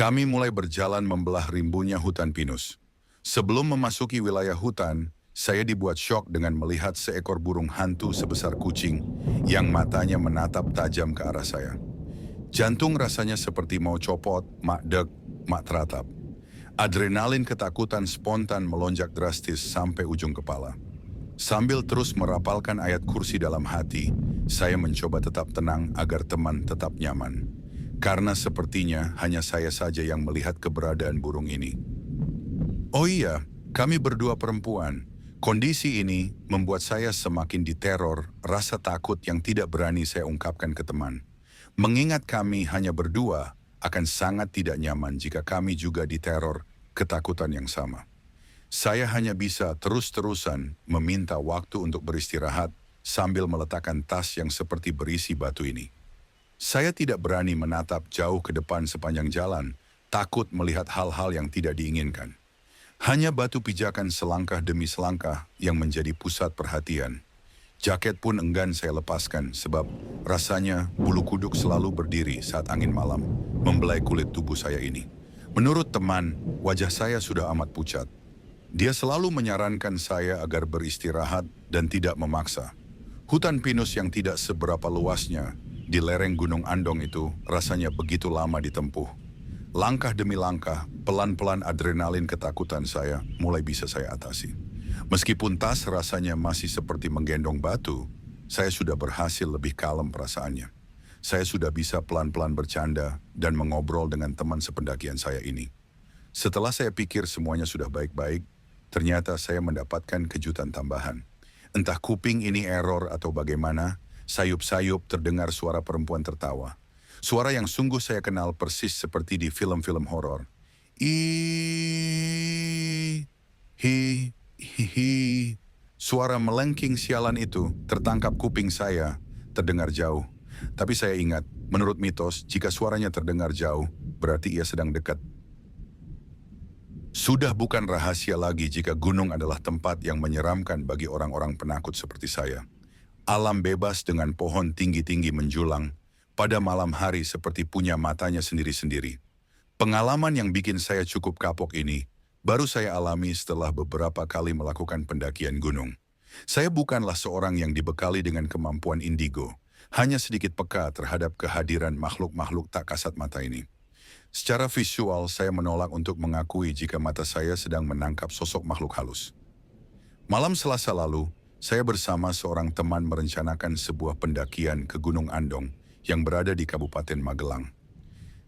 Kami mulai berjalan membelah rimbunnya hutan pinus. Sebelum memasuki wilayah hutan, saya dibuat syok dengan melihat seekor burung hantu sebesar kucing yang matanya menatap tajam ke arah saya. Jantung rasanya seperti mau copot, mak deg, mak teratap. Adrenalin ketakutan spontan melonjak drastis sampai ujung kepala. Sambil terus merapalkan ayat kursi dalam hati, saya mencoba tetap tenang agar teman tetap nyaman. Karena sepertinya hanya saya saja yang melihat keberadaan burung ini. Oh iya, kami berdua perempuan. Kondisi ini membuat saya semakin diteror, rasa takut yang tidak berani saya ungkapkan ke teman. Mengingat kami hanya berdua, akan sangat tidak nyaman jika kami juga diteror ketakutan yang sama. Saya hanya bisa terus-terusan meminta waktu untuk beristirahat sambil meletakkan tas yang seperti berisi batu ini. Saya tidak berani menatap jauh ke depan sepanjang jalan, takut melihat hal-hal yang tidak diinginkan. Hanya batu pijakan selangkah demi selangkah yang menjadi pusat perhatian. Jaket pun enggan saya lepaskan sebab rasanya bulu kuduk selalu berdiri saat angin malam membelai kulit tubuh saya ini. Menurut teman, wajah saya sudah amat pucat. Dia selalu menyarankan saya agar beristirahat dan tidak memaksa. Hutan pinus yang tidak seberapa luasnya di lereng Gunung Andong itu rasanya begitu lama ditempuh. Langkah demi langkah, pelan-pelan adrenalin ketakutan saya mulai bisa saya atasi. Meskipun tas rasanya masih seperti menggendong batu, saya sudah berhasil lebih kalem perasaannya. Saya sudah bisa pelan-pelan bercanda dan mengobrol dengan teman sependakian saya ini. Setelah saya pikir semuanya sudah baik-baik, ternyata saya mendapatkan kejutan tambahan. Entah kuping ini error atau bagaimana, sayup-sayup terdengar suara perempuan tertawa. Suara yang sungguh saya kenal persis seperti di film-film horor. Ih, hi, hi, hi. Suara melengking sialan itu tertangkap kuping saya, terdengar jauh. Tapi saya ingat, menurut mitos, jika suaranya terdengar jauh, berarti ia sedang dekat. Sudah bukan rahasia lagi jika gunung adalah tempat yang menyeramkan bagi orang-orang penakut seperti saya. Alam bebas dengan pohon tinggi-tinggi menjulang, pada malam hari seperti punya matanya sendiri-sendiri. Pengalaman yang bikin saya cukup kapok ini, baru saya alami setelah beberapa kali melakukan pendakian gunung. Saya bukanlah seorang yang dibekali dengan kemampuan indigo, hanya sedikit peka terhadap kehadiran makhluk-makhluk tak kasat mata ini. Secara visual, saya menolak untuk mengakui jika mata saya sedang menangkap sosok makhluk halus. Malam Selasa lalu, saya bersama seorang teman merencanakan sebuah pendakian ke Gunung Andong yang berada di Kabupaten Magelang.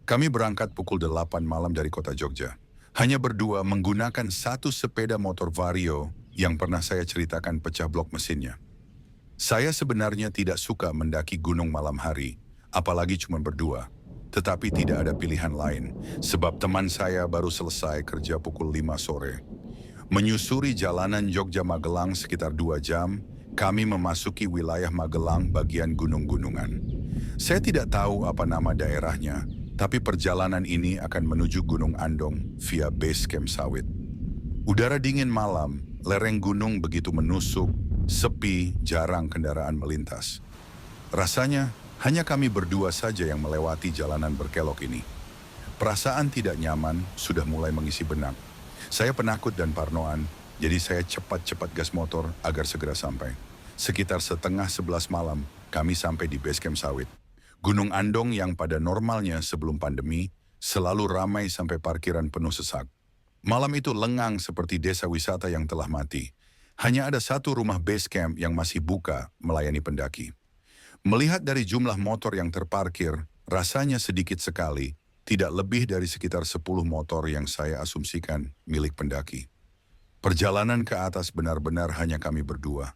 Kami berangkat pukul 8 malam dari kota Jogja. Hanya berdua menggunakan satu sepeda motor Vario yang pernah saya ceritakan pecah blok mesinnya. Saya sebenarnya tidak suka mendaki gunung malam hari, apalagi cuma berdua. Tetapi tidak ada pilihan lain, sebab teman saya baru selesai kerja pukul 5 sore. Menyusuri jalanan Jogja-Magelang sekitar 2 jam, kami memasuki wilayah Magelang bagian gunung-gunungan. Saya tidak tahu apa nama daerahnya, tapi perjalanan ini akan menuju Gunung Andong via base camp sawit. Udara dingin malam, lereng gunung begitu menusuk, sepi, jarang kendaraan melintas. Rasanya hanya kami berdua saja yang melewati jalanan berkelok ini. Perasaan tidak nyaman sudah mulai mengisi benak. Saya penakut dan parnoan, jadi saya cepat-cepat gas motor agar segera sampai. Sekitar setengah 11 malam, kami sampai di base camp sawit. Gunung Andong yang pada normalnya sebelum pandemi, selalu ramai sampai parkiran penuh sesak. Malam itu lengang seperti desa wisata yang telah mati. Hanya ada satu rumah base camp yang masih buka melayani pendaki. Melihat dari jumlah motor yang terparkir, rasanya sedikit sekali, tidak lebih dari sekitar 10 motor yang saya asumsikan milik pendaki. Perjalanan ke atas benar-benar hanya kami berdua.